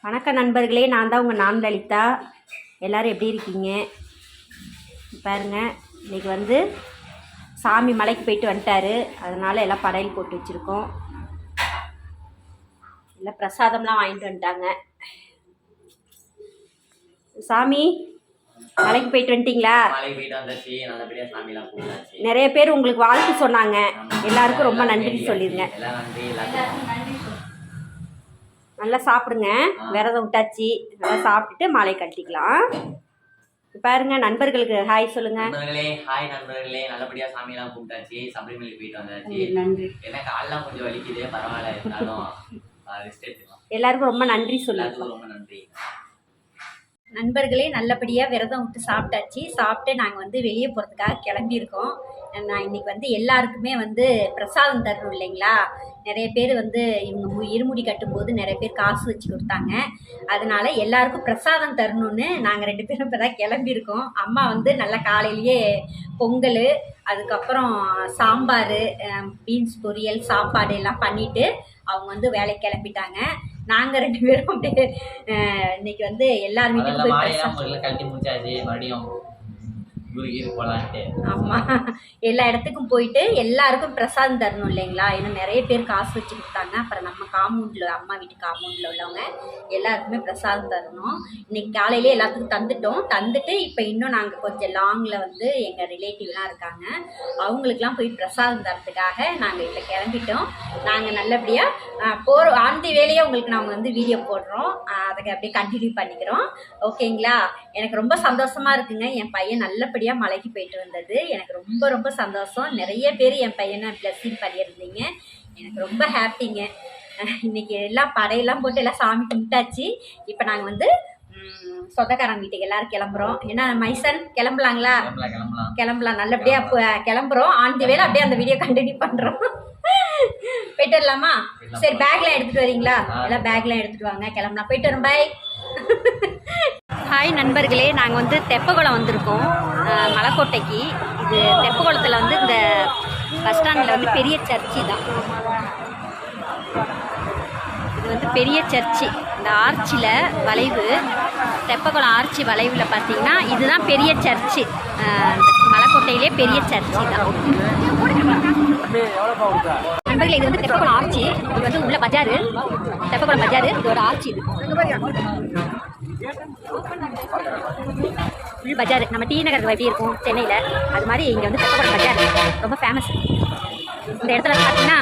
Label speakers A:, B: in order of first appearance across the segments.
A: வணக்கம் நண்பர்களே, நான் தான் உங்கள் லலிதா. எல்லோரும் எப்படி இருக்கீங்க? பாருங்கள், இன்றைக்கி சாமி மலைக்கு போயிட்டு வந்துட்டார். அதனால் எல்லாம் படையல் போட்டு வச்சுருக்கோம். எல்லாம் பிரசாதம்லாம் வாங்கிட்டு வந்துட்டாங்க. சாமி மலைக்கு போயிட்டு வந்துட்டீங்களா? நிறைய பேர் உங்களுக்கு வாழ்த்து சொன்னாங்க. எல்லாருக்கும் ரொம்ப நன்றி சொல்லிடுங்க. நல்லா சாப்பிடுங்க. விரதம் விட்டாச்சு. நல்லா சாப்பிட்டுட்டு மாலை கட்டிக்கலாம். பாருங்க, நண்பர்களுக்கு ஹாய் சொல்லுங்க.
B: ஹாய் நண்பர்களே, நல்லபடியா சாமியெல்லாம் கும்பிட்டாச்சு. சபரிமலை போயிட்டு வந்தாச்சு. நன்றி. எனக்கு காலெல்லாம் கொஞ்சம் வலிக்குது, பரவாயில்ல, இருந்தாலும் ரெஸ்ட் எடுத்துக்கலாம்.
A: எல்லாருக்கும் ரொம்ப நன்றி சொல்லுங்க.
B: ரொம்ப நன்றி
A: நண்பர்களே. நல்லபடியாக விரதம் விட்டு சாப்பிட்டாச்சு. சாப்பிட்டு நாங்கள் வெளியே போகிறதுக்காக கிளம்பியிருக்கோம். நான் இன்றைக்கி எல்லாருக்குமே பிரசாதம் தரணும் இல்லைங்களா? நிறைய பேர் இவங்க இருமுடி கட்டும்போது நிறைய பேர் காசு வச்சு கொடுத்தாங்க. அதனால எல்லாருக்கும் பிரசாதம் தரணும்னு நாங்கள் 2 பேரும் இப்போ தான் கிளம்பியிருக்கோம். அம்மா நல்லா காலையிலேயே பொங்கல், அதுக்கப்புறம் சாம்பார், பீன்ஸ் பொரியல், சாப்பாடு எல்லாம் பண்ணிவிட்டு அவங்க வேலைக்கு கிளம்பிட்டாங்க. நாங்கள் 2 பேரும் அப்படியே இன்னைக்கு எல்லார் வீட்டுக்கும் போய்
B: கட்டி முடிச்சாச்சு. மறுபடியும்
A: ஆமாம், எல்லா இடத்துக்கும் போயிட்டு எல்லாருக்கும் பிரசாதம் தரணும் இல்லைங்களா? இன்னும் நிறைய பேர் காசு வச்சு கொடுத்தாங்க. அப்புறம் நம்ம காம்பவுண்டில், அம்மா வீட்டு காம்பவுண்டில் உள்ளவங்க எல்லாருக்குமே பிரசாதம் தரணும். இன்னைக்கு காலையிலே எல்லாத்துக்கும் தந்துட்டு இப்போ இன்னும் நாங்கள் கொஞ்சம் லாங்கில் எங்கள் ரிலேட்டிவ்லாம் இருக்காங்க. அவங்களுக்கெல்லாம் போய் பிரசாதம் தரத்துக்காக நாங்கள் இப்போ கிளம்பிட்டோம். நாங்கள் நல்லபடியாக போகிற ஆண்டி வேலையை உங்களுக்கு நாங்கள் வீடியோ போடுறோம். அதை அப்படியே கண்டினியூ பண்ணிக்கிறோம். ஓகேங்களா? எனக்கு ரொம்ப சந்தோஷமாக இருக்குங்க. என் பையன் நல்லபடியாக மலைக்கு போயிட்டு வந்தது எனக்கு ரொம்ப ரொம்ப சந்தோஷம். நிறைய பேர் என் பையனை பிளஸிங் பண்ணியிருந்தீங்க. எனக்கு ரொம்ப ஹாப்பிங்க. இன்னைக்கு எல்லாம் படையெல்லாம் போட்டு எல்லாம் சாமி கும்பிட்டாச்சு. இப்போ நாங்கள் சொந்தக்காரங்க வீட்டுக்கு எல்லாரும் கிளம்புறோம். என்ன மைசன், கிளம்பலாங்களா? கிளம்பலாம். நல்லபடியாக கிளம்புறோம். ஆண்டி வேலை அப்படியே அந்த வீடியோ கண்டினியூ பண்ணுறோம். போயிட்டு வரலாமா? சரி, பேக்லாம் எடுத்துகிட்டு வரீங்களா? எல்லாம் பேக்லாம் எடுத்துகிட்டு வாங்க, கிளம்பலாம். போயிட்டு வரோம். பாய். ஹாய் நண்பர்களே, நாங்கள் தெப்பகுளம் வந்திருக்கோம், மலைக்கோட்டைக்கு. இது தெப்பகுளத்தில் இந்த பஸ் ஸ்டாண்டில் பெரிய சர்ச்சு தான். இது பெரிய சர்ச்சு. இந்த ஆர்ச்சில் வளைவு, தெப்பகுளம் ஆர்ச்சி வளைவில் பார்த்தீங்கன்னா இதுதான் பெரிய சர்ச்சு. மலைக்கோட்டையிலே பெரிய சர்ச்சு தான் நண்பர்களே. இது தெப்பகுளம் ஆர்ச்சி. இது உள்ள பஜாரு, தெப்பகுளம் பஜாரு. இதோட ஆர்ச்சி இது ஃபுல் பஜார். நம்ம டி நகருக்கு எப்படி இருக்கும் சென்னையில், அது மாதிரி இங்கே தெப்பகுளம் பஜார் ரொம்ப ஃபேமஸ். இந்த இடத்துல பார்த்தீங்கன்னா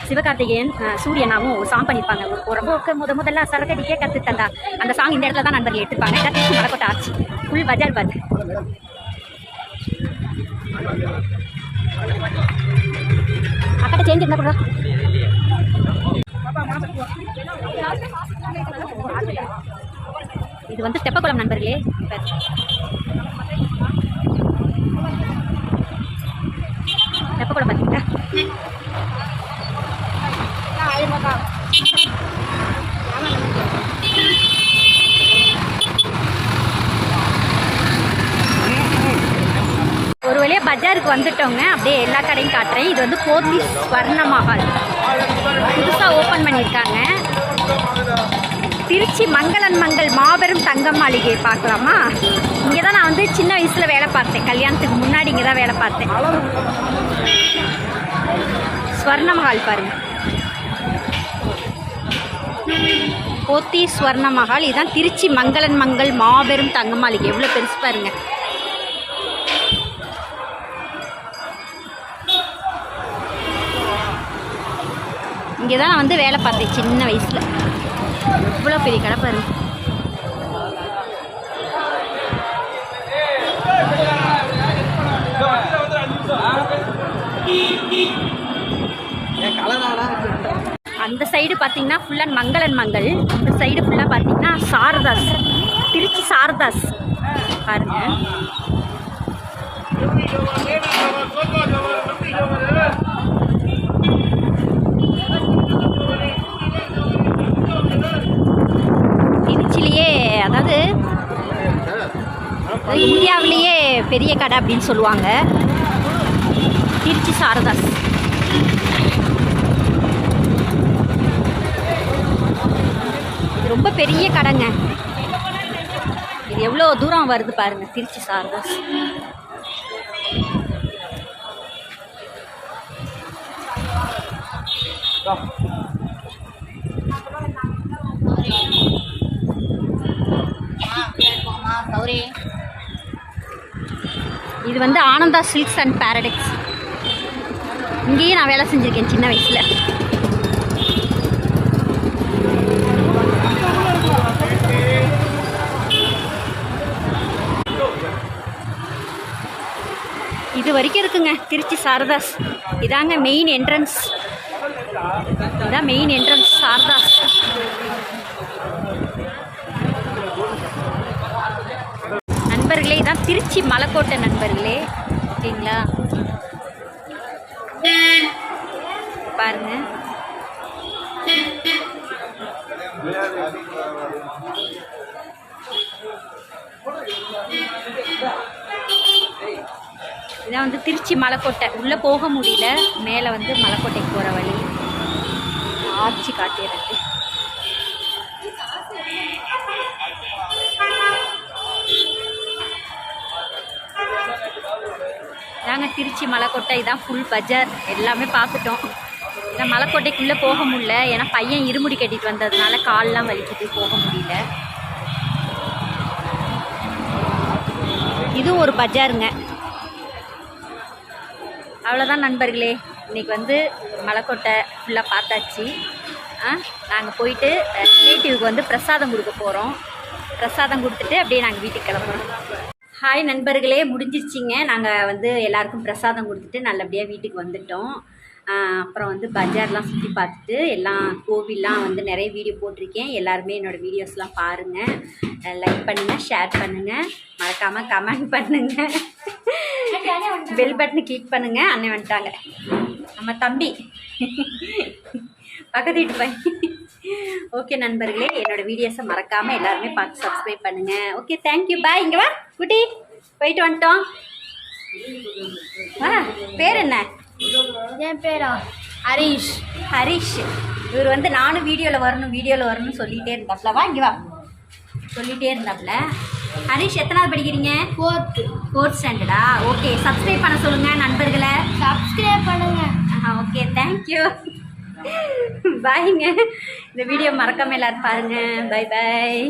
A: சிவகார்த்திகேயன், சூரியனாவும் ஒரு சாங் பண்ணியிருப்பாங்க. ரொம்ப முதல்ல சரக்கடிக்கே கற்று தந்தா, அந்த சாங் இந்த இடத்துல தான் நண்பர்கள் எடுத்துருப்பாங்க. திருச்சி மலைக்கோட்டை ஆச்சு. ஃபுல் பஜார் பாரு. அக்கட்ட சேஞ்ச் இருந்தால் கூட இது தெப்பகுளம் நண்பர்களே. தெப்பகுளம் பார்த்தீங்களா? ஒரு வழியாக பஜாருக்கு வந்துட்டோங்க. அப்படியே எல்லா கடையும் காட்டுறேன். இது போத்தி ஸ்வர்ண மஹால் புதுசாக ஓப்பன் பண்ணியிருக்காங்க. திருச்சி மங்களன் மங்கள் மாபெரும் தங்க மாளிகை பார்க்கலாமா? இங்கே தான் நான் சின்ன வயசில் வேலை பார்த்தேன். கல்யாணத்துக்கு முன்னாடி இங்கே தான் வேலை பார்த்தேன். ஸ்வர்ண மஹால் பாருங்கள், போத்தி ஸ்வர்ண மஹால். இதுதான் திருச்சி மங்களன் மங்கள் மாபெரும் தங்க மாளிகை. எவ்வளோ பெருசு பாருங்க. இங்கே தான் நான் வேலை பார்த்தேன் சின்ன வயசில். இவ்வளோ பெரிய கடை பாருங்க. அந்த சைடு பார்த்தீங்கன்னா ஃபுல்லாக மங்களன் மங்கள், இந்த சைடு ஃபுல்லாக பார்த்தீங்கன்னா சாரதாஸ், திருச்சி சாரதாஸ் பாருங்க. திருச்சிலேயே, அதாவது இந்தியாவிலேயே பெரிய கடை அப்படின்னு சொல்லுவாங்க திருச்சி சாரதாஸ். ரொம்ப பெரிய கடைங்க. இது எவ்வளோ தூரம் வருது பாருங்க, திருச்சி சாரதாஸ். இது வந்து ஆனந்தா சில்க்ஸ் அண்ட் பாரடைஸ். இங்கேயும் நான் வேலை செஞ்சுருக்கேன் சின்ன வயசில். இது வரைக்கும் இருக்குங்க திருச்சி சாரதாஸ். இதாங்க மெயின் என்ட்ரன்ஸ். இதான் மெயின் என்ட்ரன்ஸ் சாரதாஸ். நண்பர்களே, இதான் திருச்சி மலைக்கோட்டை நண்பர்களே. ஓகேங்களா, பாருங்க. இதான் வந்து திருச்சி மலைக்கோட்டை. உள்ளே போக முடியல, மேலே வந்து மலைக்கோட்டைக்கு போகிற வழி. ஆர்ச்சி காட்டிடுறது. இதாங்க திருச்சி மலைக்கோட்டை. இதான் ஃபுல் பஜார். எல்லாமே பார்த்துட்டோம். இந்த மலைக்கோட்டைக்குள்ளே போக முடியல, ஏன்னா பையன் இருமுடி கட்டிட்டு வந்ததுனால கால்லாம் வலிக்குது, போக முடியல. இது ஒரு பஜாருங்க. அவ்வளோதான் நண்பர்களே, இன்றைக்கி வந்து மலைக்கோட்டை ஃபுல்லாக பார்த்தாச்சு. நாங்கள் போயிட்டு ரிலேட்டிவ்க்கு வந்து பிரசாதம் கொடுக்க போகிறோம். பிரசாதம் கொடுத்துட்டு அப்படியே நாங்கள் வீட்டுக்கு கிளம்புறோம். ஹாய் நண்பர்களே, முடிஞ்சிருச்சிங்க. நாங்கள் வந்து எல்லாருக்கும் பிரசாதம் கொடுத்துட்டு நல்லபடியாக வீட்டுக்கு வந்துட்டோம். அப்புறம் வந்து பஜார்லாம் சுற்றி பார்த்துட்டு எல்லாம் கோவில்லாம் வந்து நிறைய வீடியோ போட்டிருக்கேன். எல்லாருமே என்னோடய வீடியோஸ்லாம் பாருங்கள், லைக் பண்ணுங்கள், ஷேர் பண்ணுங்கள், மறக்காமல் கமெண்ட் பண்ணுங்கள், பெல் பட்டனை கிளிக் பண்ணுங்கள். அண்ணன் வந்துட்டாங்க, நம்ம தம்பி, பக்கத்து வீட்டு பையன். ஓகே நண்பர்களே, என்னோடய வீடியோஸை மறக்காமல் எல்லாருமே பார்த்து சப்ஸ்கிரைப் பண்ணுங்கள். ஓகே, தேங்க்யூ, பாய். இங்கே வா குட்டி, போயிட்டு வந்துட்டோம். பேர் என்ன?
C: என் பேரா ஹரிஷ்.
A: ஹரிஷ். இவர் வந்து நானும் வீடியோவில் வரணும்னு சொல்லிகிட்டே இருந்தாப்புல. வா இங்கே வா, சொல்லிகிட்டே இருந்தாப்புல. ஹரிஷ் எத்தனாவது படிக்கிறீங்க? ஃபோர்த் ஸ்டாண்டர்டா? ஓகே, சப்ஸ்கிரைப் பண்ண சொல்லுங்கள் நண்பர்களை.
C: சப்ஸ்கிரைப் பண்ணுங்கள்.
A: ஓகே, தேங்க்யூ, பாய்ங்க. இந்த வீடியோ மறக்காமல் எல்லோரும் பாருங்கள். Bye bye.